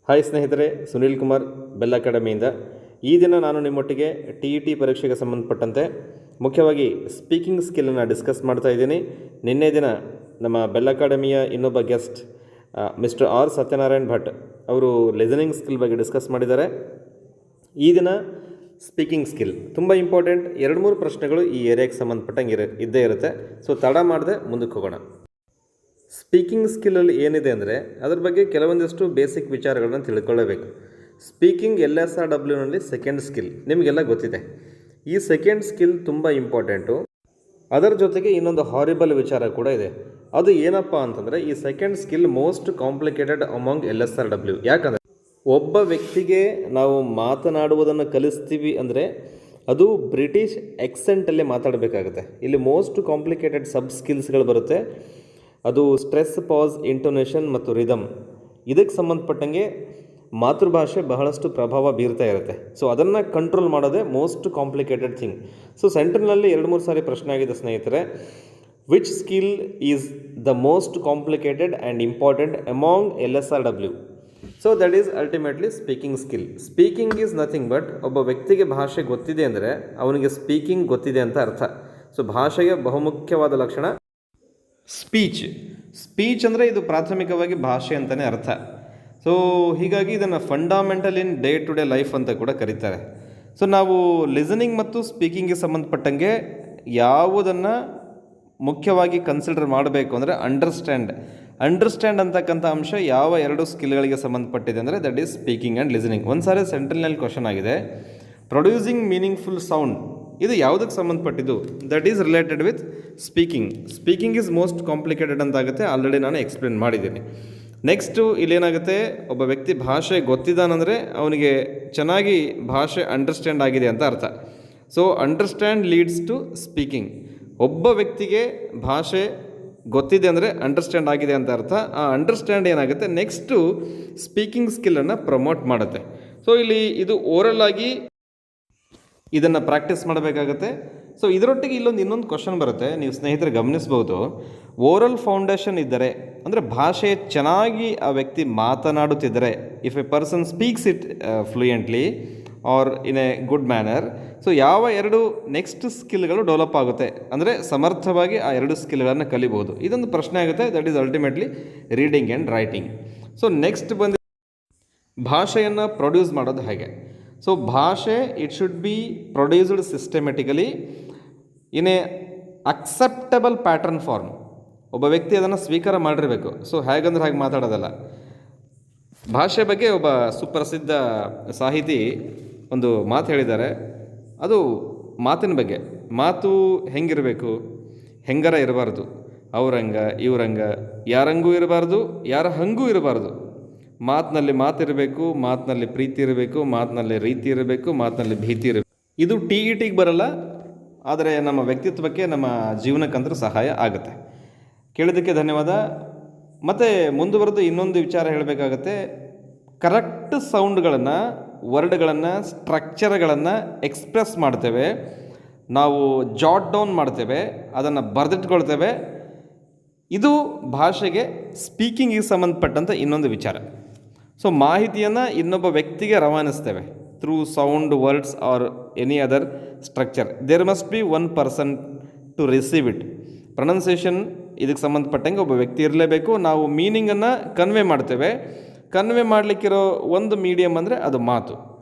Hi ಸ್ನೇಹಿತರೆ, Sunil Kumar bell ಅಕಾಡೆಮಿಯಿಂದ ಈ ದಿನ ನಾನು ನಿಮ್ಮೊಟ್ಟಿಗೆ TET ಪರೀಕ್ಷೆಗೆ ಸಂಬಂಧಪಟ್ಟಂತೆ ಮುಖ್ಯವಾಗಿ ಸ್ಪೀಕಿಂಗ್ ಸ್ಕಿಲ್ಲನ್ನು ಡಿಸ್ಕಸ್ ಮಾಡ್ತಾ ಇದ್ದೀನಿ. ನಿನ್ನೆ ದಿನ ನಮ್ಮ ಬೆಲ್ ಅಕಾಡೆಮಿಯ ಇನ್ನೊಬ್ಬ guest mister R Satyanarayan Bhat ಅವರು ಲಿಸನಿಂಗ್ ಸ್ಕಿಲ್ ಬಗ್ಗೆ ಡಿಸ್ಕಸ್ ಮಾಡಿದ್ದಾರೆ. ಈ ದಿನ ಸ್ಪೀಕಿಂಗ್ ಸ್ಕಿಲ್ ತುಂಬ ಇಂಪಾರ್ಟೆಂಟ್. 2-3 ಪ್ರಶ್ನೆಗಳು ಈ ಏರಿಯಾಗೆ ಸಂಬಂಧಪಟ್ಟಂಗೆ ಇದ್ದೇ ಇರುತ್ತೆ. ಸೊ ತಡ ಮಾಡದೆ ಮುಂದಕ್ಕೆ ಹೋಗೋಣ. ಸ್ಪೀಕಿಂಗ್ ಸ್ಕಿಲ್ಲಲ್ಲಿ ಏನಿದೆ ಅಂದರೆ ಅದ್ರ ಬಗ್ಗೆ ಕೆಲವೊಂದಿಷ್ಟು ಬೇಸಿಕ್ ವಿಚಾರಗಳನ್ನ ತಿಳ್ಕೊಳ್ಳಬೇಕು. ಸ್ಪೀಕಿಂಗ್ LSRWನಲ್ಲಿ ಸೆಕೆಂಡ್ ಸ್ಕಿಲ್ ನಿಮಗೆಲ್ಲ ಗೊತ್ತಿದೆ. ಈ ಸೆಕೆಂಡ್ ಸ್ಕಿಲ್ ತುಂಬ ಇಂಪಾರ್ಟೆಂಟು. ಅದರ ಜೊತೆಗೆ ಇನ್ನೊಂದು ಹಾರಿಬಲ್ ವಿಚಾರ ಕೂಡ ಇದೆ. ಅದು ಏನಪ್ಪ ಅಂತಂದರೆ, ಈ second skill most complicated among LSRW. ಯಾಕಂದರೆ ಒಬ್ಬ ವ್ಯಕ್ತಿಗೆ ನಾವು ಮಾತನಾಡುವುದನ್ನು ಕಲಿಸ್ತೀವಿ ಅಂದರೆ ಅದು ಬ್ರಿಟಿಷ್ ಎಕ್ಸೆಂಟಲ್ಲೇ ಮಾತಾಡಬೇಕಾಗುತ್ತೆ. ಇಲ್ಲಿ ಮೋಸ್ಟ್ ಕಾಂಪ್ಲಿಕೇಟೆಡ್ ಸಬ್ ಸ್ಕಿಲ್ಸ್ಗಳು ಬರುತ್ತೆ. ಅದು ಸ್ಟ್ರೆಸ್, ಪಾಸ್, ಇಂಟೋನೇಷನ್ ಮತ್ತು ರಿದಮ್. ಇದಕ್ಕೆ ಸಂಬಂಧಪಟ್ಟಂಗೆ ಮಾತೃಭಾಷೆ ಬಹಳಷ್ಟು ಪ್ರಭಾವ ಬೀರ್ತಾ ಇರುತ್ತೆ. ಸೊ ಅದನ್ನು ಕಂಟ್ರೋಲ್ ಮಾಡೋದೇ ಮೋಸ್ಟ್ ಕಾಂಪ್ಲಿಕೇಟೆಡ್ ಥಿಂಗ್. ಸೊ ಸೆಂಟ್ರಲ್ನಲ್ಲಿ 2-3 ಸಾರಿ ಪ್ರಶ್ನೆ ಆಗಿದೆ ಸ್ನೇಹಿತರೆ. Which skill is the most complicated and important among LSRW? So that is ultimately speaking skill. Speaking is nothing but, ಒಬ್ಬ ವ್ಯಕ್ತಿಗೆ ಭಾಷೆ ಗೊತ್ತಿದೆ ಅಂದರೆ ಅವನಿಗೆ ಸ್ಪೀಕಿಂಗ್ ಗೊತ್ತಿದೆ ಅಂತ ಅರ್ಥ. ಸೊ ಭಾಷೆಯ ಬಹುಮುಖ್ಯವಾದ ಲಕ್ಷಣ ಸ್ಪೀಚ್ ಅಂದರೆ ಇದು ಪ್ರಾಥಮಿಕವಾಗಿ ಭಾಷೆ ಅಂತಲೇ ಅರ್ಥ. ಸೊ ಹೀಗಾಗಿ ಇದನ್ನು fundamental in day to day life ಅಂತ ಕೂಡ ಕರೀತಾರೆ. ಸೊ ನಾವು ಲಿಸನಿಂಗ್ ಮತ್ತು ಸ್ಪೀಕಿಂಗ್ಗೆ ಸಂಬಂಧಪಟ್ಟಂಗೆ ಯಾವುದನ್ನು ಮುಖ್ಯವಾಗಿ ಕನ್ಸಿಡರ್ ಮಾಡಬೇಕು ಅಂದರೆ ಅಂಡರ್ಸ್ಟ್ಯಾಂಡ್ ಅಂತಕ್ಕಂಥ ಅಂಶ ಯಾವ 2 ಸ್ಕಿಲ್ಗಳಿಗೆ ಸಂಬಂಧಪಟ್ಟಿದೆ ಅಂದರೆ that is speaking and listening. ಒಂದು ಸಾರಿ ಸೆಂಟ್ರಲ್ನಲ್ಲಿ ಕ್ವಶನ್ ಆಗಿದೆ, ಪ್ರೊಡ್ಯೂಸಿಂಗ್ ಮೀನಿಂಗ್ಫುಲ್ ಸೌಂಡ್ ಇದು ಯಾವುದಕ್ಕೆ ಸಂಬಂಧಪಟ್ಟಿದ್ದು? That is related with speaking is most complicated ಅಂತಾಗುತ್ತೆ. ಆಲ್ರೆಡಿ ನಾನು ಎಕ್ಸ್ಪ್ಲೇನ್ ಮಾಡಿದ್ದೀನಿ. ನೆಕ್ಸ್ಟು ಇಲ್ಲೇನಾಗುತ್ತೆ, ಒಬ್ಬ ವ್ಯಕ್ತಿ ಭಾಷೆ ಗೊತ್ತಿದ್ದಾನಂದರೆ ಅವನಿಗೆ ಚೆನ್ನಾಗಿ ಭಾಷೆ ಅಂಡರ್ಸ್ಟ್ಯಾಂಡ್ ಆಗಿದೆ ಅಂತ ಅರ್ಥ. So understand leads to speaking. ಒಬ್ಬ ವ್ಯಕ್ತಿಗೆ ಭಾಷೆ ಗೊತ್ತಿದೆ ಅಂದರೆ ಅಂಡರ್ಸ್ಟ್ಯಾಂಡ್ ಆಗಿದೆ ಅಂತ ಅರ್ಥ. ಆ ಅಂಡರ್ಸ್ಟ್ಯಾಂಡ್ ಏನಾಗುತ್ತೆ, ನೆಕ್ಸ್ಟು ಸ್ಪೀಕಿಂಗ್ ಸ್ಕಿಲ್ಲನ್ನು ಪ್ರಮೋಟ್ ಮಾಡುತ್ತೆ. ಸೊ ಇಲ್ಲಿ ಇದು ಓರಲ್ ಆಗಿ ಇದನ್ನು ಪ್ರಾಕ್ಟೀಸ್ ಮಾಡಬೇಕಾಗತ್ತೆ. ಸೊ ಇದರೊಟ್ಟಿಗೆ ಇನ್ನೊಂದು ಕ್ವಶನ್ ಬರುತ್ತೆ, ನೀವು ಸ್ನೇಹಿತರೆ ಗಮನಿಸ್ಬೋದು. ಓರಲ್ ಫೌಂಡೇಶನ್ ಇದ್ದರೆ ಅಂದರೆ ಭಾಷೆ ಚೆನ್ನಾಗಿ ಆ ವ್ಯಕ್ತಿ ಮಾತನಾಡುತ್ತಿದ್ದರೆ, if a person speaks it fluently or in a good manner, so ಯಾವ 2 ನೆಕ್ಸ್ಟ್ ಸ್ಕಿಲ್ಗಳು ಡೆವಲಪ್ ಆಗುತ್ತೆ ಅಂದರೆ ಸಮರ್ಥವಾಗಿ ಆ 2 ಸ್ಕಿಲ್ಗಳನ್ನು ಕಲಿಬಹುದು. ಇದೊಂದು ಪ್ರಶ್ನೆ ಆಗುತ್ತೆ. That is ultimately reading and writing. So next ಬಂದು ಭಾಷೆಯನ್ನು ಪ್ರೊಡ್ಯೂಸ್ ಮಾಡೋದು ಹೇಗೆ? ಸೊ ಭಾಷೆ it should be produced systematically in a acceptable pattern form. ಒಬ್ಬ ವ್ಯಕ್ತಿ ಅದನ್ನು ಸ್ವೀಕಾರ ಮಾಡಿರಬೇಕು. ಸೊ ಹೇಗಂದ್ರೆ ಹಾಗೆ ಮಾತಾಡೋದಲ್ಲ. ಭಾಷೆ ಬಗ್ಗೆ ಒಬ್ಬ ಸುಪ್ರಸಿದ್ಧ ಸಾಹಿತಿ ಒಂದು ಮಾತು ಹೇಳಿದ್ದಾರೆ. ಅದು ಮಾತಿನ ಬಗ್ಗೆ. ಮಾತು ಹೆಂಗಿರಬೇಕು, ಹೆಂಗರ ಇರಬಾರ್ದು, ಅವರಂಗ ಇವರಂಗ, ಯಾರಂಗೂ ಇರಬಾರ್ದು, ಯಾರ ಹಂಗೂ ಇರಬಾರ್ದು. ಮಾತಿನಲ್ಲಿ ಮಾತಿರಬೇಕು, ಮಾತಿನಲ್ಲಿ ಪ್ರೀತಿ ಇರಬೇಕು, ಮಾತಿನಲ್ಲಿ ರೀತಿ ಇರಬೇಕು, ಮಾತಿನಲ್ಲಿ ಭೀತಿ ಇರಬೇಕು. ಇದು TETಗೆ ಬರಲ್ಲ, ಆದರೆ ನಮ್ಮ ವ್ಯಕ್ತಿತ್ವಕ್ಕೆ, ನಮ್ಮ ಜೀವನಕ್ಕಂತೂ ಸಹಾಯ ಆಗುತ್ತೆ. ಕೇಳಿದ್ದಕ್ಕೆ ಧನ್ಯವಾದ. ಮತ್ತು ಮುಂದುವರೆದು ಇನ್ನೊಂದು ವಿಚಾರ ಹೇಳಬೇಕಾಗತ್ತೆ. ಕರೆಕ್ಟ್ ಸೌಂಡ್ಗಳನ್ನು, ವರ್ಡ್ಗಳನ್ನು, ಸ್ಟ್ರಕ್ಚರ್ಗಳನ್ನು ಎಕ್ಸ್ಪ್ರೆಸ್ ಮಾಡ್ತೇವೆ ನಾವು, ಜಾಟ್ ಡೌನ್ ಮಾಡ್ತೇವೆ, ಅದನ್ನು ಬರೆದಿಟ್ಕೊಳ್ತೇವೆ. ಇದು ಭಾಷೆಗೆ, ಸ್ಪೀಕಿಂಗಿಗೆ ಸಂಬಂಧಪಟ್ಟಂಥ ಇನ್ನೊಂದು ವಿಚಾರ. ಸೊ ಮಾಹಿತಿಯನ್ನು ಇನ್ನೊಬ್ಬ ವ್ಯಕ್ತಿಗೆ ರವಾನಿಸ್ತೇವೆ through sound, words or any other structure. There must be one person to receive it. Pronunciation ಇದಕ್ಕೆ ಸಂಬಂಧಪಟ್ಟಂಗೆ ಒಬ್ಬ ವ್ಯಕ್ತಿ ಇರಲೇಬೇಕು. ನಾವು ಮೀನಿಂಗನ್ನು ಕನ್ವೆ ಮಾಡ್ತೇವೆ. ಕನ್ವೆ ಮಾಡಲಿಕ್ಕಿರೋ ಒಂದು ಮೀಡಿಯಮ್ ಅಂದರೆ ಅದು ಮಾತು.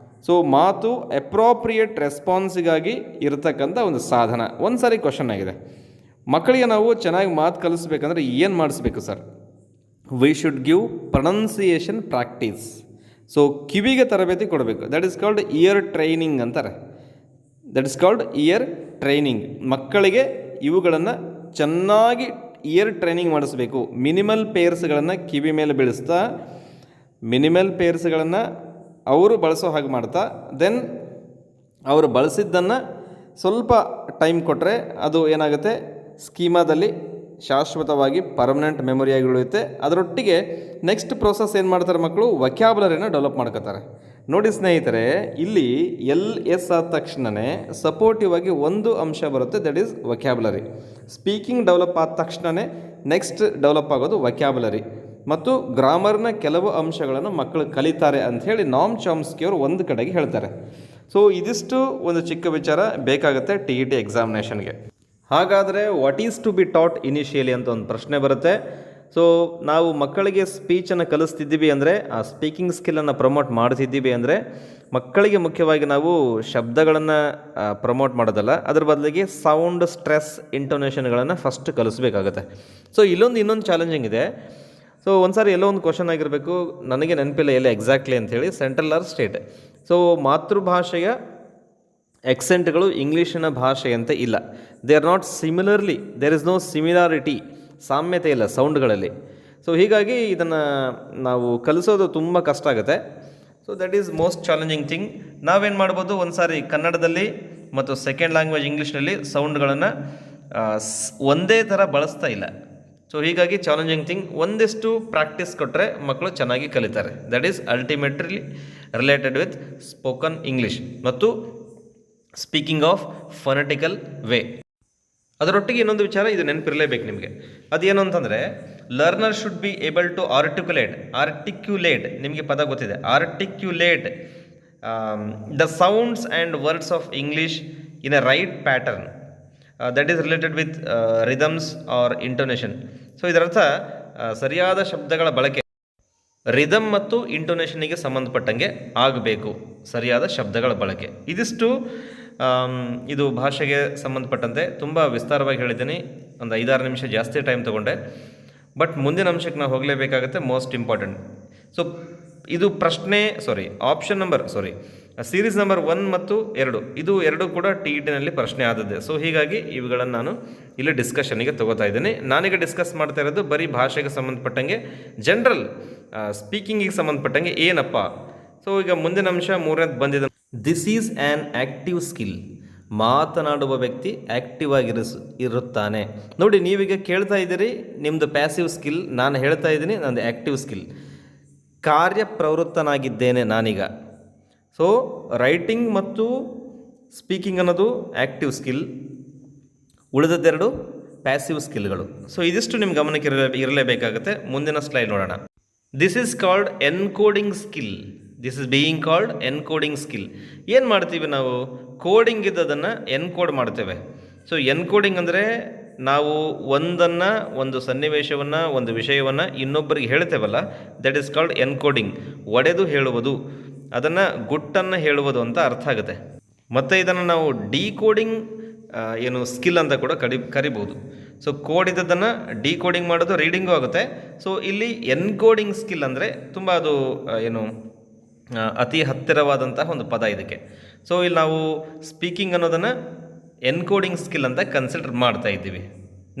ಸೊ ಮಾತು ಅಪ್ರೋಪ್ರಿಯೇಟ್ ರೆಸ್ಪಾನ್ಸಿಗಾಗಿ ಇರತಕ್ಕಂಥ ಒಂದು ಸಾಧನ. ಒಂದು ಸಾರಿ ಕ್ವಶನ್ ಆಗಿದೆ, ಮಕ್ಕಳಿಗೆ ನಾವು ಚೆನ್ನಾಗಿ ಮಾತು ಕಲಿಸ್ಬೇಕಂದ್ರೆ ಏನು ಮಾಡಿಸ್ಬೇಕು sir? We should give pronunciation practice. So ಕಿವಿಗೆ ತರಬೇತಿ ಕೊಡಬೇಕು. That is called ear training ಅಂತಾರೆ. That is called ear training. ಮಕ್ಕಳಿಗೆ ಇವುಗಳನ್ನು ಚೆನ್ನಾಗಿ ಇಯರ್ ಟ್ರೈನಿಂಗ್ ಮಾಡಿಸ್ಬೇಕು. ಮಿನಿಮಲ್ ಪೇರ್ಸ್ಗಳನ್ನು ಕಿವಿ ಮೇಲೆ ಬೀಳಿಸ್ತಾ, ಮಿನಿಮಲ್ ಪೇರ್ಸ್ಗಳನ್ನು ಅವರು ಬಳಸೋ ಹಾಗೆ ಮಾಡ್ತಾ, ದೆನ್ ಅವರು ಬಳಸಿದ್ದನ್ನು ಸ್ವಲ್ಪ ಟೈಮ್ ಕೊಟ್ಟರೆ ಅದು ಏನಾಗುತ್ತೆ, ಸ್ಕೀಮಾದಲ್ಲಿ ಶಾಶ್ವತವಾಗಿ ಪರ್ಮನೆಂಟ್ ಮೆಮೊರಿಯಾಗಿ ಉಳಿಯುತ್ತೆ. ಅದರೊಟ್ಟಿಗೆ ನೆಕ್ಸ್ಟ್ ಪ್ರೋಸೆಸ್ ಏನು ಮಾಡ್ತಾರೆ ಮಕ್ಕಳು, ವೊಕ್ಯಾಬುಲರಿನ ಡೆವಲಪ್ ಮಾಡ್ಕೋತಾರೆ. ನೋಡಿ ಸ್ನೇಹಿತರೆ, ಇಲ್ಲಿ LS ಆದ ತಕ್ಷಣವೇ ಸಪೋರ್ಟಿವ್ ಆಗಿ ಒಂದು ಅಂಶ ಬರುತ್ತೆ, that is vocabulary. Speaking develop ಆದ ತಕ್ಷಣವೇ ನೆಕ್ಸ್ಟ್ ಡೆವಲಪ್ ಆಗೋದು ವೊಕ್ಯಾಬುಲರಿ. ಮತ್ತು ಗ್ರಾಮರ್ನ ಕೆಲವು ಅಂಶಗಳನ್ನು ಮಕ್ಕಳು ಕಲಿತಾರೆ ಅಂಥೇಳಿ ನಾಮ್ ಚಾಮ್ಸ್ಕಿಯವರು ಒಂದು ಕಡೆಗೆ ಹೇಳ್ತಾರೆ. ಸೊ ಇದಿಷ್ಟು ಒಂದು ಚಿಕ್ಕ ವಿಚಾರ ಬೇಕಾಗುತ್ತೆ TET ಎಕ್ಸಾಮಿನೇಷನ್ಗೆ. ಹಾಗಾದರೆ what is to be taught initially ಅಂತ ಒಂದು ಪ್ರಶ್ನೆ ಬರುತ್ತೆ. ಸೊ ನಾವು ಮಕ್ಕಳಿಗೆ ಸ್ಪೀಚನ್ನು ಕಲಿಸ್ತಿದ್ದೀವಿ ಅಂದರೆ, ಆ ಸ್ಪೀಕಿಂಗ್ ಸ್ಕಿಲ್ಲನ್ನು ಪ್ರಮೋಟ್ ಮಾಡ್ತಿದ್ದೀವಿ ಅಂದರೆ, ಮಕ್ಕಳಿಗೆ ಮುಖ್ಯವಾಗಿ ನಾವು ಶಬ್ದಗಳನ್ನು ಪ್ರಮೋಟ್ ಮಾಡೋದಲ್ಲ, ಅದ್ರ ಬದಲಿಗೆ ಸೌಂಡ್, ಸ್ಟ್ರೆಸ್, ಇಂಟೋನೇಷನ್ಗಳನ್ನು ಫಸ್ಟ್ ಕಲಿಸ್ಬೇಕಾಗತ್ತೆ. ಸೊ ಇನ್ನೊಂದು ಚಾಲೆಂಜಿಂಗ್ ಇದೆ. ಸೊ ಒಂದು ಸಾರಿ ಎಲ್ಲೋ ಒಂದು ಕ್ವಶನ್ ಆಗಿರಬೇಕು, ನನಗೆ ನೆನಪಿಲ್ಲ ಎಲ್ಲ ಎಕ್ಸಾಕ್ಟ್ಲಿ ಅಂಥೇಳಿ, ಸೆಂಟ್ರಲ್ ಆರ್ ಸ್ಟೇಟ್. ಸೊ ಮಾತೃಭಾಷೆಯ ಎಕ್ಸೆಂಟ್ಗಳು ಇಂಗ್ಲೀಷಿನ ಭಾಷೆಯಂತೆ ಇಲ್ಲ. They are not similarly, there is no similarity, ಸಾಮ್ಯತೆ ಇಲ್ಲ ಸೌಂಡ್ಗಳಲ್ಲಿ. ಸೊ ಹೀಗಾಗಿ ಇದನ್ನು ನಾವು ಕಲಿಸೋದು ತುಂಬ ಕಷ್ಟ ಆಗುತ್ತೆ. So that is most challenging thing. ನಾವೇನು ಮಾಡ್ಬೋದು, ಒಂದು ಸಾರಿ ಕನ್ನಡದಲ್ಲಿ ಮತ್ತು ಸೆಕೆಂಡ್ ಲ್ಯಾಂಗ್ವೇಜ್ ಇಂಗ್ಲೀಷ್ನಲ್ಲಿ ಸೌಂಡ್ಗಳನ್ನು ಒಂದೇ ಥರ ಬಳಸ್ತಾ ಇಲ್ಲ. ಸೊ ಹೀಗಾಗಿ ಚಾಲೆಂಜಿಂಗ್ ಥಿಂಗ್. ಒಂದಿಷ್ಟು ಪ್ರಾಕ್ಟೀಸ್ ಕೊಟ್ಟರೆ ಮಕ್ಕಳು ಚೆನ್ನಾಗಿ ಕಲಿತಾರೆ. That is ultimately related with spoken English ಮತ್ತು ಸ್ಪೀಕಿಂಗ್ ಆಫ್ ಫೊನೆಟಿಕಲ್ ವೇ. ಅದರೊಟ್ಟಿಗೆ ಇನ್ನೊಂದು ವಿಚಾರ, ಇದು ನೆನಪಿರಲೇಬೇಕು ನಿಮಗೆ. ಅದೇನು ಅಂತಂದರೆ, learner should be able to articulate, ನಿಮಗೆ ಪದ ಗೊತ್ತಿದೆ, articulate the sounds and words of English in a right pattern that is related with rhythms or intonation. So ಇದರರ್ಥ ಸರಿಯಾದ ಶಬ್ದಗಳ ಬಳಕೆ ರಿದಮ್ ಮತ್ತು ಇಂಟೋನೇಷನಿಗೆ ಸಂಬಂಧಪಟ್ಟಂಗೆ ಆಗಬೇಕು, ಸರಿಯಾದ ಶಬ್ದಗಳ ಬಳಕೆ. ಇದಿಷ್ಟು ಇದು ಭಾಷೆಗೆ ಸಂಬಂಧಪಟ್ಟಂತೆ ತುಂಬ ವಿಸ್ತಾರವಾಗಿ ಹೇಳಿದ್ದೀನಿ. ಒಂದು 5-6 ನಿಮಿಷ ಜಾಸ್ತಿ ಟೈಮ್ ತೊಗೊಂಡೆ. ಬಟ್ ಮುಂದಿನ ಅಂಶಕ್ಕೆ ನಾವು ಹೋಗಲೇಬೇಕಾಗುತ್ತೆ, ಮೋಸ್ಟ್ ಇಂಪಾರ್ಟೆಂಟ್. ಸೊ ಇದು ಆಪ್ಷನ್ ನಂಬರ್ ಸೀರೀಸ್ ನಂಬರ್ 1 ಮತ್ತು 2 ಇದು 2 ಕೂಡ TETನಲ್ಲಿ ಪ್ರಶ್ನೆ ಆದದ್ದೇ. ಸೊ ಹೀಗಾಗಿ ಇವುಗಳನ್ನು ನಾನು ಇಲ್ಲಿ ಡಿಸ್ಕಷನ್ನಿಗೆ ತೊಗೋತಾ ಇದ್ದೀನಿ. ನಾನೀಗ ಡಿಸ್ಕಸ್ ಮಾಡ್ತಾ ಇರೋದು ಬರೀ ಭಾಷೆಗೆ ಸಂಬಂಧಪಟ್ಟಂಗೆ, ಜನರಲ್ ಸ್ಪೀಕಿಂಗಿಗೆ ಸಂಬಂಧಪಟ್ಟಂಗೆ ಏನಪ್ಪ. ಸೊ ಈಗ ಮುಂದಿನ ಅಂಶ 3ನೇದು ಬಂದಿದೆ. This is an active skill. ಮಾತನಾಡುವ ವ್ಯಕ್ತಿ ಆ್ಯಕ್ಟಿವ್ ಇರುತ್ತಾನೆ. ನೋಡಿ, ನೀವೀಗ ಕೇಳ್ತಾ ಇದ್ದೀರಿ ನಿಮ್ಮದು ಪ್ಯಾಸಿವ್ ಸ್ಕಿಲ್, ನಾನು ಹೇಳ್ತಾ ಇದ್ದೀನಿ ನಂದು ಆ್ಯಕ್ಟಿವ್ ಸ್ಕಿಲ್. ಕಾರ್ಯಪ್ರವೃತ್ತನಾಗಿದ್ದೇನೆ ನಾನೀಗ. ಸೊ ರೈಟಿಂಗ್ ಮತ್ತು ಸ್ಪೀಕಿಂಗ್ ಅನ್ನೋದು ಆ್ಯಕ್ಟಿವ್ ಸ್ಕಿಲ್, ಉಳಿದದ್ದೆರಡು ಪ್ಯಾಸಿವ್ ಸ್ಕಿಲ್ಗಳು. ಸೊ ಇದಿಷ್ಟು ನಿಮ್ಮ ಗಮನಕ್ಕೆ ಇರಲೇಬೇಕಾಗುತ್ತೆ. ಮುಂದಿನ ಸ್ಲೈಡ್ ನೋಡೋಣ. This is called encoding skill. This is being called encoding skill. ಏನು ಮಾಡ್ತೀವಿ ನಾವು, ಕೋಡಿಂಗ್ ಇದ್ದದನ್ನು ಎನ್ಕೋಡ್ ಮಾಡ್ತೇವೆ. ಸೊ ಎನ್ಕೋಡಿಂಗ್ ಅಂದರೆ ನಾವು ಒಂದು ಸನ್ನಿವೇಶವನ್ನು, ಒಂದು ವಿಷಯವನ್ನು ಇನ್ನೊಬ್ಬರಿಗೆ ಹೇಳ್ತೇವಲ್ಲ, ದಟ್ ಈಸ್ ಕಾಲ್ಡ್ ಎನ್ಕೋಡಿಂಗ್. ಒಡೆದು ಹೇಳುವುದು, ಅದನ್ನು ಗುಟ್ಟನ್ನು ಹೇಳುವುದು ಅಂತ ಅರ್ಥ ಆಗುತ್ತೆ. ಮತ್ತು ಇದನ್ನು ನಾವು ಡಿಕೋಡಿಂಗ್ ಸ್ಕಿಲ್ ಅಂತ ಕೂಡ ಕರಿಬೋದು. ಸೊ ಕೋಡ್ ಇದ್ದದನ್ನು ಡಿಕೋಡಿಂಗ್ ಮಾಡೋದು, ರೀಡಿಂಗು ಆಗುತ್ತೆ. ಸೊ ಇಲ್ಲಿ ಎನ್ಕೋಡಿಂಗ್ ಸ್ಕಿಲ್ ಅಂದರೆ ತುಂಬ ಅದು ಅತಿ ಹತ್ತಿರವಾದಂತಹ ಒಂದು ಪದ ಇದಕ್ಕೆ. ಸೊ ಇಲ್ಲಿ ನಾವು ಸ್ಪೀಕಿಂಗ್ ಅನ್ನೋದನ್ನು ಎನ್ಕೋಡಿಂಗ್ ಸ್ಕಿಲ್ ಅಂತ ಕನ್ಸಿಡರ್ ಮಾಡ್ತಾ ಇದ್ದೀವಿ.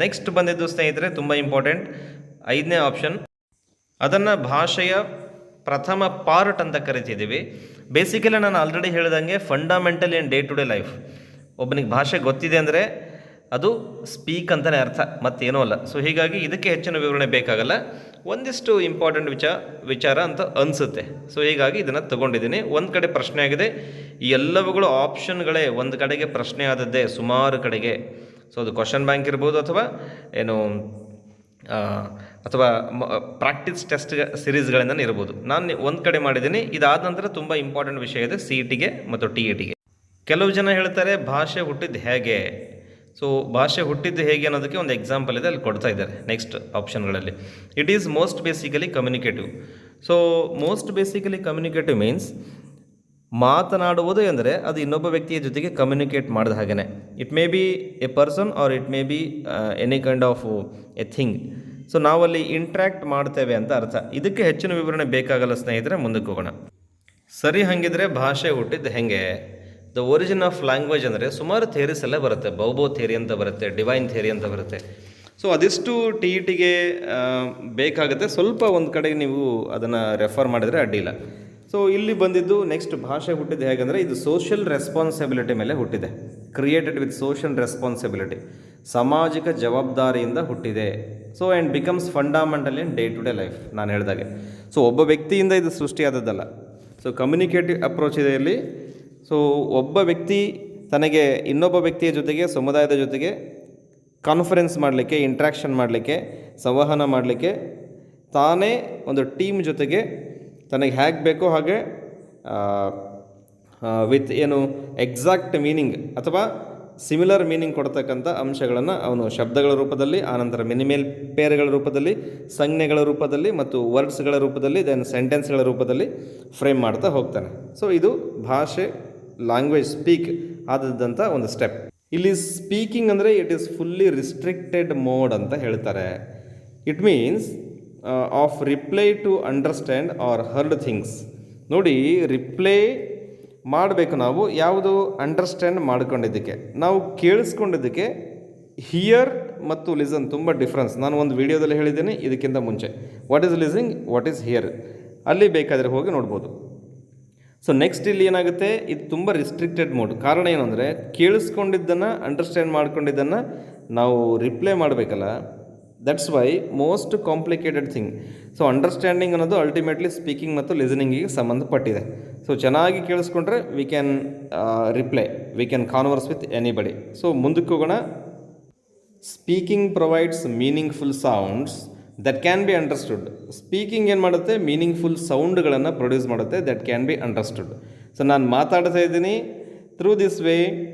ನೆಕ್ಸ್ಟ್ ಬಂದಿದ್ದು ಸ್ನೇಹಿತರೆ ತುಂಬ ಇಂಪಾರ್ಟೆಂಟ್, 5ನೇ ಆಪ್ಷನ್. ಅದನ್ನು ಭಾಷೆಯ ಪ್ರಥಮ ಪಾರ್ಟ್ ಅಂತ ಕರಿತಿದ್ದೀವಿ. ಬೇಸಿಕಲಿ ನಾನು ಆಲ್ರೆಡಿ ಹೇಳಿದಂಗೆ fundamental in day to day life. ಒಬ್ಬನಿಗೆ ಭಾಷೆ ಗೊತ್ತಿದೆ ಅಂದರೆ ಅದು ಸ್ಪೀಕ್ ಅಂತಲೇ ಅರ್ಥ, ಮತ್ತೇನೂ ಅಲ್ಲ. ಸೊ ಹೀಗಾಗಿ ಇದಕ್ಕೆ ಹೆಚ್ಚಿನ ವಿವರಣೆ ಬೇಕಾಗಲ್ಲ, ಒಂದಿಷ್ಟು ಇಂಪಾರ್ಟೆಂಟ್ ವಿಚಾರ ಅಂತ ಅನಿಸುತ್ತೆ. ಸೊ ಹೀಗಾಗಿ ಇದನ್ನು ತೊಗೊಂಡಿದ್ದೀನಿ. ಒಂದು ಕಡೆ ಪ್ರಶ್ನೆ ಆಗಿದೆ, ಈ ಎಲ್ಲವುಗಳು ಆಪ್ಷನ್ಗಳೇ ಒಂದು ಕಡೆಗೆ ಪ್ರಶ್ನೆ ಆದದ್ದೇ ಸುಮಾರು ಕಡೆಗೆ. ಸೊ ಅದು ಕ್ವಶನ್ ಬ್ಯಾಂಕ್ ಇರ್ಬೋದು ಅಥವಾ ಪ್ರಾಕ್ಟೀಸ್ ಟೆಸ್ಟ್ ಸಿರೀಸ್ಗಳಿಂದ ಇರ್ಬೋದು. ನಾನು ಒಂದು ಕಡೆ ಮಾಡಿದ್ದೀನಿ. ಇದಾದ ನಂತರ ತುಂಬ ಇಂಪಾರ್ಟೆಂಟ್ ವಿಷಯ ಇದೆ CETಗೆ ಮತ್ತು TETಗೆ. ಕೆಲವು ಜನ ಹೇಳ್ತಾರೆ ಭಾಷೆ ಹುಟ್ಟಿದ್ದು ಹೇಗೆ. ಸೊ ಭಾಷೆ ಹುಟ್ಟಿದ್ದು ಹೇಗೆ ಅನ್ನೋದಕ್ಕೆ ಒಂದು ಎಕ್ಸಾಂಪಲ್ ಇದೆ, ಅಲ್ಲಿ ಕೊಡ್ತಾ ಇದ್ದಾರೆ ನೆಕ್ಸ್ಟ್ ಆಪ್ಷನ್ಗಳಲ್ಲಿ. It is most basically communicative. So most basically communicative means ಮಾತನಾಡುವುದು ಎಂದರೆ ಅದು ಇನ್ನೊಬ್ಬ ವ್ಯಕ್ತಿಯ ಜೊತೆಗೆ ಕಮ್ಯುನಿಕೇಟ್ ಮಾಡಿದ ಹಾಗೆಯೇ. It may be a person or it may be any kind of a thing. So ನಾವಲ್ಲಿ ಇಂಟ್ರ್ಯಾಕ್ಟ್ ಮಾಡ್ತೇವೆ ಅಂತ ಅರ್ಥ. ಇದಕ್ಕೆ ಹೆಚ್ಚಿನ ವಿವರಣೆ ಬೇಕಾಗಲ್ಲ ಸ್ನೇಹಿತರೆ, ಮುಂದಕ್ಕೆ ಹೋಗೋಣ. ಸರಿ, ಹಾಗಿದ್ರೆ ಭಾಷೆ ಹುಟ್ಟಿದ್ದು ಹೆಂಗೆ? ದ ಒರಿಜಿನ್ ಆಫ್ ಲ್ಯಾಂಗ್ವೇಜ್ ಅಂದರೆ ಸುಮಾರು ಥಿಯರೀಸ್ ಎಲ್ಲ ಬರುತ್ತೆ. ಬೌಬೋ ಥಿಯರಿ ಅಂತ ಬರುತ್ತೆ, ಡಿವೈನ್ ಥಿಯರಿ ಅಂತ ಬರುತ್ತೆ. ಸೊ ಅದಿಷ್ಟು TETಗೆ ಬೇಕಾಗುತ್ತೆ. ಸ್ವಲ್ಪ ಒಂದು ಕಡೆಗೆ ನೀವು ಅದನ್ನು ರೆಫರ್ ಮಾಡಿದರೆ ಅಡ್ಡಿಲ್ಲ. ಸೊ ಇಲ್ಲಿ ಬಂದಿದ್ದು ನೆಕ್ಸ್ಟ್ ಭಾಷೆ ಹುಟ್ಟಿದ್ದು ಹೇಗೆಂದರೆ ಇದು ಸೋಷಿಯಲ್ ರೆಸ್ಪಾನ್ಸಿಬಿಲಿಟಿ ಮೇಲೆ ಹುಟ್ಟಿದೆ. ಕ್ರಿಯೇಟೆಡ್ ವಿತ್ ಸೋಷಿಯಲ್ ರೆಸ್ಪಾನ್ಸಿಬಿಲಿಟಿ, ಸಾಮಾಜಿಕ ಜವಾಬ್ದಾರಿಯಿಂದ ಹುಟ್ಟಿದೆ. So and becomes fundamental in day to day life. ನಾನು ಹೇಳಿದಾಗೆ ಸೊ ಒಬ್ಬ ವ್ಯಕ್ತಿಯಿಂದ ಇದು ಸೃಷ್ಟಿಯಾದದ್ದಲ್ಲ. ಸೊ ಕಮ್ಯುನಿಕೇಟಿವ್ ಅಪ್ರೋಚ್ ಇದೆ ಇಲ್ಲಿ. ಸೊ ಒಬ್ಬ ವ್ಯಕ್ತಿ ತನಗೆ ಇನ್ನೊಬ್ಬ ವ್ಯಕ್ತಿಯ ಜೊತೆಗೆ, ಸಮುದಾಯದ ಜೊತೆಗೆ ಕಾನ್ಫರೆನ್ಸ್ ಮಾಡಲಿಕ್ಕೆ, ಇಂಟ್ರ್ಯಾಕ್ಷನ್ ಮಾಡಲಿಕ್ಕೆ, ಸಂವಹನ ಮಾಡಲಿಕ್ಕೆ ತಾನೇ ಒಂದು ಟೀಮ್ ಜೊತೆಗೆ ತನಗೆ ಹೇಗೆ ಬೇಕೋ ಹಾಗೆ ವಿತ್ ಏನು ಎಕ್ಸಾಕ್ಟ್ ಮೀನಿಂಗ್ ಅಥವಾ ಸಿಮಿಲರ್ ಮೀನಿಂಗ್ ಕೊಡ್ತಕ್ಕಂಥ ಅಂಶಗಳನ್ನು ಅವನು ಶಬ್ದಗಳ ರೂಪದಲ್ಲಿ, ಆನಂತರ ಮಿನಿಮೇಲ್ ಪೇರ್ಗಳ ರೂಪದಲ್ಲಿ, ಸಂಜ್ಞೆಗಳ ರೂಪದಲ್ಲಿ ಮತ್ತು ವರ್ಡ್ಸ್ಗಳ ರೂಪದಲ್ಲಿ, ದೆನ್ ಸೆಂಟೆನ್ಸ್ಗಳ ರೂಪದಲ್ಲಿ ಫ್ರೇಮ್ ಮಾಡ್ತಾ ಹೋಗ್ತಾನೆ. ಸೊ ಇದು ಭಾಷೆ, ಲ್ಯಾಂಗ್ವೇಜ್, ಸ್ಪೀಕ್ ಆದಂಥ ಒಂದು ಸ್ಟೆಪ್. ಇಲ್ಲಿ ಸ್ಪೀಕಿಂಗ್ ಅಂದರೆ it is fully restricted mode ಅಂತ ಹೇಳ್ತಾರೆ. It means of reply to understand or heard things. ನೋಡಿ, ರಿಪ್ಲೈ ಮಾಡಬೇಕು ನಾವು ಯಾವುದು ಅಂಡರ್ಸ್ಟ್ಯಾಂಡ್ ಮಾಡ್ಕೊಂಡಿದ್ದಕ್ಕೆ, ನಾವು ಕೇಳಿಸ್ಕೊಂಡಿದ್ದಕ್ಕೆ. ಹಿಯರ್ ಮತ್ತು ಲಿಸನ್ ತುಂಬ ಡಿಫ್ರೆನ್ಸ್. ನಾನು ಒಂದು ವಿಡಿಯೋದಲ್ಲಿ ಹೇಳಿದ್ದೀನಿ ಇದಕ್ಕಿಂತ ಮುಂಚೆ, what is listening, what is hear, ಅಲ್ಲಿ ಬೇಕಾದರೆ ಹೋಗಿ ನೋಡ್ಬೋದು. ಸೊ ನೆಕ್ಸ್ಟ್ ಇಲ್ಲಿ ಏನಾಗುತ್ತೆ, ಇದು ತುಂಬ ರಿಸ್ಟ್ರಿಕ್ಟೆಡ್ ಮೋಡ್. ಕಾರಣ ಏನು ಅಂದರೆ, ಕೇಳಿಸ್ಕೊಂಡಿದ್ದನ್ನು, ಅಂಡರ್ಸ್ಟ್ಯಾಂಡ್ ಮಾಡ್ಕೊಂಡಿದ್ದನ್ನು ನಾವು ರಿಪ್ಲೈ ಮಾಡಬೇಕಲ್ಲ. That's why most complicated thing. So understanding ಅನ್ನೋದು ಅಲ್ಟಿಮೇಟ್ಲಿ ಸ್ಪೀಕಿಂಗ್ ಮತ್ತು ಲಿಸನಿಂಗಿಗೆ ಸಂಬಂಧಪಟ್ಟಿದೆ. ಸೊ ಚೆನ್ನಾಗಿ ಕೇಳಿಸ್ಕೊಂಡ್ರೆ we can reply, we can converse with anybody. So ಮುಂದಕ್ಕೆ ಹೋಗೋಣ. Speaking provides meaningful sounds that can be understood. Speaking ಏನು ಮಾಡುತ್ತೆ, ಮೀನಿಂಗ್ಫುಲ್ ಸೌಂಡ್ಗಳನ್ನು ಪ್ರೊಡ್ಯೂಸ್ ಮಾಡುತ್ತೆ, that can be understood. So ನಾನು ಮಾತಾಡ್ತಾ ಇದ್ದೀನಿ, through this way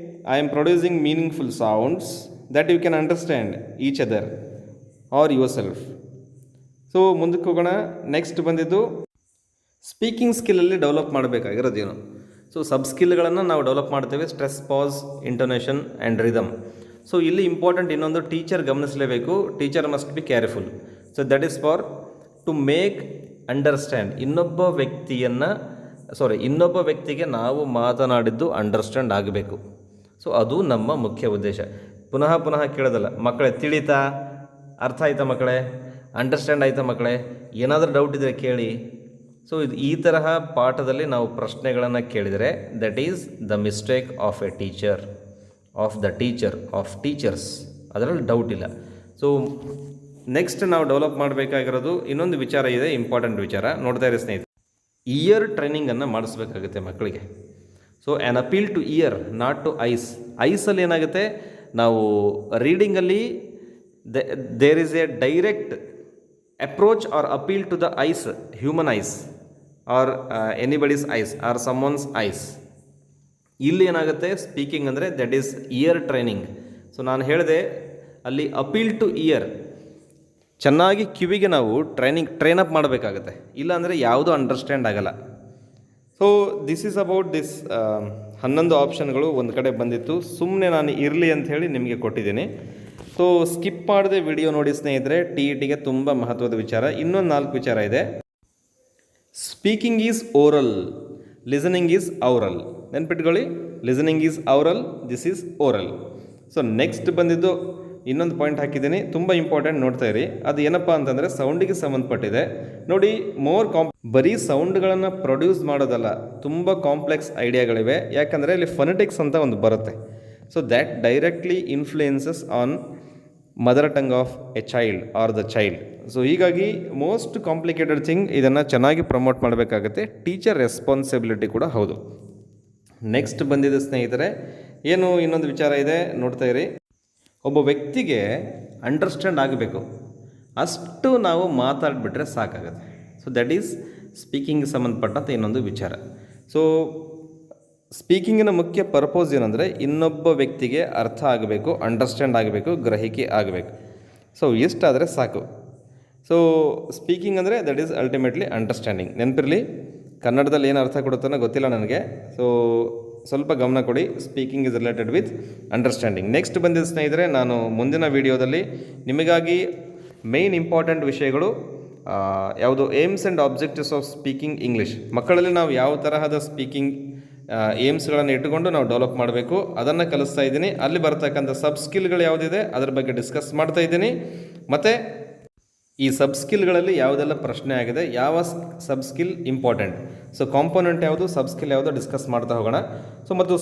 I am producing meaningful sounds that you can understand each other or your self. So ಮುಂದಕ್ಕೆ ಹೋಗೋಣ. Next ಬಂದಿದ್ದು ಸ್ಪೀಕಿಂಗ್ ಸ್ಕಿಲ್ಲಲ್ಲಿ ಡೆವಲಪ್ ಮಾಡಬೇಕಾಗಿರೋದೇನು. ಸೊ ಸಬ್ ಸ್ಕಿಲ್ಗಳನ್ನು ನಾವು ಡೆವಲಪ್ ಮಾಡ್ತೇವೆ, stress, pause, intonation and rhythm. So ಇಲ್ಲಿ ಇಂಪಾರ್ಟೆಂಟ್ ಇನ್ನೊಂದು, ಟೀಚರ್ ಗಮನಿಸಲೇಬೇಕು. Teacher must be careful. So that is for to make understand. ಇನ್ನೊಬ್ಬ ವ್ಯಕ್ತಿಗೆ ನಾವು ಮಾತನಾಡಿದ್ದು ಅಂಡರ್ಸ್ಟ್ಯಾಂಡ್ ಆಗಬೇಕು. ಸೊ ಅದು ನಮ್ಮ ಮುಖ್ಯ ಉದ್ದೇಶ. ಪುನಃ ಕೇಳೋದಲ್ಲ. ಮಕ್ಕಳೇ ತಿಳಿತಾ, ಅರ್ಥ ಆಯ್ತಾ ಮಕ್ಕಳೇ, ಅಂಡರ್ಸ್ಟ್ಯಾಂಡ್ ಆಯ್ತಾ ಮಕ್ಕಳೇ, ಏನಾದರೂ ಡೌಟ್ ಇದ್ದರೆ ಕೇಳಿ. ಸೊ ಇದು ಈ ತರಹ ಪಾಠದಲ್ಲಿ ನಾವು ಪ್ರಶ್ನೆಗಳನ್ನು ಕೇಳಿದರೆ that is the mistake of A teacher, of teachers. ಅದರಲ್ಲಿ ಡೌಟ್ ಇಲ್ಲ. ಸೊ ನೆಕ್ಸ್ಟ್ ನಾವು ಡೆವಲಪ್ ಮಾಡಬೇಕಾಗಿರೋದು ಇನ್ನೊಂದು ವಿಚಾರ ಇದೆ, ಇಂಪಾರ್ಟೆಂಟ್ ವಿಚಾರ. ನೋಡ್ತಾ ಇರಿ ಸ್ನೇಹಿತರೆ, ಇಯರ್ ಟ್ರೈನಿಂಗನ್ನು ಮಾಡಿಸ್ಬೇಕಾಗುತ್ತೆ ಮಕ್ಕಳಿಗೆ. So an appeal to ear, not to eyes. ಐಸಲ್ಲಿ ಏನಾಗುತ್ತೆ, ನಾವು ರೀಡಿಂಗಲ್ಲಿ there is a direct approach or appeal to the eyes, human eyes or anybody's eyes or someone's eyes. ಇಲ್ಲಿ ಏನಾಗುತ್ತೆ, ಸ್ಪೀಕಿಂಗ್ ಅಂದರೆ that is ear training. So ನಾನು ಹೇಳಿದೆ ಅಲ್ಲಿ ಅಪೀಲ್ ಟು ಇಯರ್, ಚೆನ್ನಾಗಿ ಕಿವಿಗೆ ನಾವು ಟ್ರೈನ್ ಅಪ್ ಮಾಡಬೇಕಾಗತ್ತೆ, ಇಲ್ಲಾಂದರೆ ಯಾವುದೂ ಅಂಡರ್ಸ್ಟ್ಯಾಂಡ್ ಆಗಲ್ಲ. So this is about this 11 ಆಪ್ಷನ್ಗಳು ಒಂದು ಕಡೆ ಬಂದಿತ್ತು. ಸುಮ್ಮನೆ ನಾನು ಇರಲಿ ಅಂತ ಹೇಳಿ ನಿಮಗೆ ಕೊಟ್ಟಿದ್ದೀನಿ. ಸೊ ಸ್ಕಿಪ್ ಮಾಡದೆ ವಿಡಿಯೋ ನೋಡಿ ಸ್ನೇಹಿತರೆ, TETಗೆ ತುಂಬ ಮಹತ್ವದ ವಿಚಾರ. ಇನ್ನೊಂದು 4 ವಿಚಾರ ಇದೆ. Speaking is oral, listening is aural. ನೆನ್ಪಿಟ್ಕೊಳ್ಳಿ, listening is aural, this is oral. So next ಬಂದಿದ್ದು ಇನ್ನೊಂದು ಪಾಯಿಂಟ್ ಹಾಕಿದ್ದೀನಿ, ತುಂಬ ಇಂಪಾರ್ಟೆಂಟ್, ನೋಡ್ತಾ ಇರಿ. ಅದು ಏನಪ್ಪ ಅಂತಂದರೆ ಸೌಂಡಿಗೆ ಸಂಬಂಧಪಟ್ಟಿದೆ. ನೋಡಿ, ಬರೀ ಸೌಂಡ್ಗಳನ್ನು ಪ್ರೊಡ್ಯೂಸ್ ಮಾಡೋದಲ್ಲ, ತುಂಬ ಕಾಂಪ್ಲೆಕ್ಸ್ ಐಡಿಯಾಗಳಿವೆ. ಯಾಕಂದರೆ ಇಲ್ಲಿ ಫೊನೆಟಿಕ್ಸ್ ಅಂತ ಒಂದು ಬರುತ್ತೆ. So that directly influences on mother tongue of A child are the child. So ಹೀಗಾಗಿ ಮೋಸ್ಟ್ ಕಾಂಪ್ಲಿಕೇಟೆಡ್ ಥಿಂಗ್, ಇದನ್ನು ಚೆನ್ನಾಗಿ ಪ್ರಮೋಟ್ ಮಾಡಬೇಕಾಗುತ್ತೆ. ಟೀಚರ್ ರೆಸ್ಪಾನ್ಸಿಬಿಲಿಟಿ ಕೂಡ ಹೌದು. ನೆಕ್ಸ್ಟ್ ಬಂದಿದೆ ಸ್ನೇಹಿತರೆ, ಏನು ಇನ್ನೊಂದು ವಿಚಾರ ಇದೆ, ನೋಡ್ತಾ ಇರಿ. ಒಬ್ಬ ವ್ಯಕ್ತಿಗೆ ಅಂಡರ್ಸ್ಟ್ಯಾಂಡ್ ಆಗಬೇಕು, ಅಷ್ಟು ನಾವು ಮಾತಾಡಿಬಿಟ್ರೆ ಸಾಕಾಗುತ್ತೆ. ಸೊ ದಟ್ ಈಸ್ ಸ್ಪೀಕಿಂಗ್ ಸಂಬಂಧಪಟ್ಟಂಥ ಇನ್ನೊಂದು ವಿಚಾರ. ಸೊ ಸ್ಪೀಕಿಂಗಿನ ಮುಖ್ಯ ಪರ್ಪೋಸ್ ಏನಂದರೆ, ಇನ್ನೊಬ್ಬ ವ್ಯಕ್ತಿಗೆ ಅರ್ಥ ಆಗಬೇಕು, ಅಂಡರ್ಸ್ಟ್ಯಾಂಡ್ ಆಗಬೇಕು, ಗ್ರಹಿಕೆ ಆಗಬೇಕು. ಸೊ ಇಷ್ಟಾದರೆ ಸಾಕು. ಸೊ ಸ್ಪೀಕಿಂಗ್ ಅಂದರೆ ದಟ್ ಈಸ್ ಅಲ್ಟಿಮೇಟ್ಲಿ ಅಂಡರ್ಸ್ಟ್ಯಾಂಡಿಂಗ್. ನೆನಪಿರಲಿ, ಕನ್ನಡದಲ್ಲಿ ಏನು ಅರ್ಥ ಕೊಡುತ್ತಾನೋ ಗೊತ್ತಿಲ್ಲ ನನಗೆ. ಸೊ ಸ್ವಲ್ಪ ಗಮನ ಕೊಡಿ. Speaking is related with understanding. Next ಬಂದಿದ್ದ ಸ್ನೇಹಿತರೆ, ನಾನು ಮುಂದಿನ ವೀಡಿಯೋದಲ್ಲಿ ನಿಮಗಾಗಿ ಮೇಯ್ನ್ ಇಂಪಾರ್ಟೆಂಟ್ ವಿಷಯಗಳು ಯಾವುದು, aims and objectives of speaking English. ಮಕ್ಕಳಲ್ಲಿ ನಾವು ಯಾವ ತರಹದ ಸ್ಪೀಕಿಂಗ್ ಏಮ್ಸ್ಗಳನ್ನು ಇಟ್ಟುಕೊಂಡು ನಾವು ಡೆವಲಪ್ ಮಾಡಬೇಕು, ಅದನ್ನು ಕಲಿಸ್ತಾ ಇದ್ದೀನಿ. ಅಲ್ಲಿ ಬರ್ತಕ್ಕಂಥ ಸಬ್ ಸ್ಕಿಲ್ಗಳು ಯಾವುದಿದೆ ಅದರ ಬಗ್ಗೆ ಡಿಸ್ಕಸ್ ಮಾಡ್ತಾ ಇದ್ದೀನಿ. ಮತ್ತು ಈ ಸಬ್ ಸ್ಕಿಲ್ಗಳಲ್ಲಿ ಯಾವುದೆಲ್ಲ ಪ್ರಶ್ನೆ ಆಗಿದೆ, ಯಾವ ಸಬ್ ಸ್ಕಿಲ್ ಇಂಪಾರ್ಟೆಂಟ್, ಸೊ ಕಾಂಪೋನೆಂಟ್ ಯಾವುದು, ಸಬ್ ಸ್ಕಿಲ್ ಯಾವುದು, ಡಿಸ್ಕಸ್ ಮಾಡ್ತಾ ಹೋಗೋಣ. ಸೊ ಮತ್ತು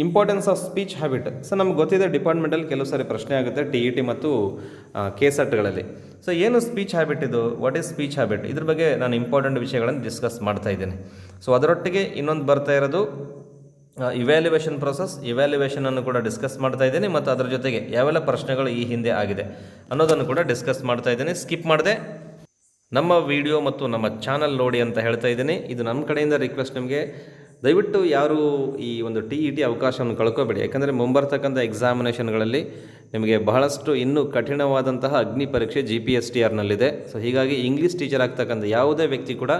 importance of speech habit. So ನಮ್ಗೆ ಗೊತ್ತಿದೆ, ಡಿಪಾರ್ಟ್ಮೆಂಟಲ್ಲಿ ಕೆಲವು ಸಾರಿ ಪ್ರಶ್ನೆ ಆಗುತ್ತೆ, TET ಮತ್ತು KSETಗಳಲ್ಲಿ. ಸೊ ಏನು ಸ್ಪೀಚ್ ಹ್ಯಾಬಿಟ್ ಇದು, ವಾಟ್ ಈಸ್ ಸ್ಪೀಚ್ ಹ್ಯಾಬಿಟ್, ಇದ್ರ ಬಗ್ಗೆ ನಾನು ಇಂಪಾರ್ಟೆಂಟ್ ವಿಷಯಗಳನ್ನು ಡಿಸ್ಕಸ್ ಮಾಡ್ತಾ ಇದ್ದೀನಿ. ಸೊ ಅದರೊಟ್ಟಿಗೆ ಇನ್ನೊಂದು ಬರ್ತಾ ಇರೋದು ಇವ್ಯಾಲ್ಯುವೇಷನ್ ಪ್ರೊಸೆಸ್, ಇವ್ಯಾಲ್ಯುವೇಷನನ್ನು ಕೂಡ ಡಿಸ್ಕಸ್ ಮಾಡ್ತಾ ಇದ್ದೀನಿ. ಮತ್ತು ಅದರ ಜೊತೆಗೆ ಯಾವೆಲ್ಲ ಪ್ರಶ್ನೆಗಳು ಈ ಹಿಂದೆ ಆಗಿದೆ ಅನ್ನೋದನ್ನು ಕೂಡ ಡಿಸ್ಕಸ್ ಮಾಡ್ತಾ ಇದ್ದೀನಿ. ಸ್ಕಿಪ್ ಮಾಡಿದೆ ನಮ್ಮ ವಿಡಿಯೋ ಮತ್ತು ನಮ್ಮ ಚಾನಲ್ ನೋಡಿ ಅಂತ ಹೇಳ್ತಾ ಇದ್ದೀನಿ. ಇದು ನನ್ನ ಕಡೆಯಿಂದ ರಿಕ್ವೆಸ್ಟ್ ನಿಮಗೆ, ದಯವಿಟ್ಟು ಯಾರು ಈ ಒಂದು TET ಅವಕಾಶವನ್ನು ಕಳ್ಕೊಬೇಡಿ. ಯಾಕಂದರೆ ಮುಂಬರ್ತಕ್ಕಂಥ ಎಕ್ಸಾಮಿನೇಷನ್ಗಳಲ್ಲಿ ನಿಮಗೆ ಬಹಳಷ್ಟು ಇನ್ನೂ ಕಠಿಣವಾದಂತಹ ಅಗ್ನಿ ಪರೀಕ್ಷೆ GPSTRನಲ್ಲಿದೆ. ಸೊ ಹೀಗಾಗಿ ಇಂಗ್ಲೀಷ್ ಟೀಚರ್ ಆಗ್ತಕ್ಕಂಥ ಯಾವುದೇ ವ್ಯಕ್ತಿ ಕೂಡ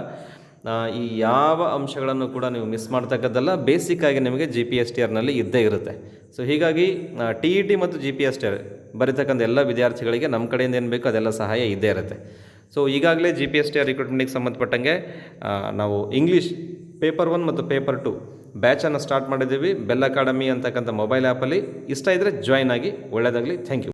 ಈ ಯಾವ ಅಂಶಗಳನ್ನು ಕೂಡ ನೀವು ಮಿಸ್ ಮಾಡ್ತಕ್ಕದ್ದಲ್ಲ. ಬೇಸಿಕ್ಕಾಗಿ ನಿಮಗೆ GPSTRನಲ್ಲಿ ಇದ್ದೇ ಇರುತ್ತೆ. ಸೊ ಹೀಗಾಗಿ TET ಮತ್ತು GPSTR ಬರೀತಕ್ಕಂಥ ಎಲ್ಲ ವಿದ್ಯಾರ್ಥಿಗಳಿಗೆ ನಮ್ಮ ಕಡೆಯಿಂದ ಏನು ಬೇಕೋ ಅದೆಲ್ಲ ಸಹಾಯ ಇದ್ದೇ ಇರುತ್ತೆ. ಸೊ ಈಗಾಗಲೇ GPSTR ರಿಕ್ರೂಟ್ಮೆಂಟಿಗೆ ಸಂಬಂಧಪಟ್ಟಂಗೆ ನಾವು ಇಂಗ್ಲೀಷ್ ಪೇಪರ್ 1 ಮತ್ತು ಪೇಪರ್ 2 ಬ್ಯಾಚನ್ನು ಸ್ಟಾರ್ಟ್ ಮಾಡಿದ್ದೀವಿ. ಬೆಲ್ ಅಕಾಡೆಮಿ ಅಂತಕ್ಕಂಥ ಮೊಬೈಲ್ ಆ್ಯಪಲ್ಲಿ. ಇಷ್ಟ ಇದ್ದರೆ ಜಾಯ್ನ್ ಆಗಿ. ಒಳ್ಳೆಯದಾಗಲಿ. Thank you.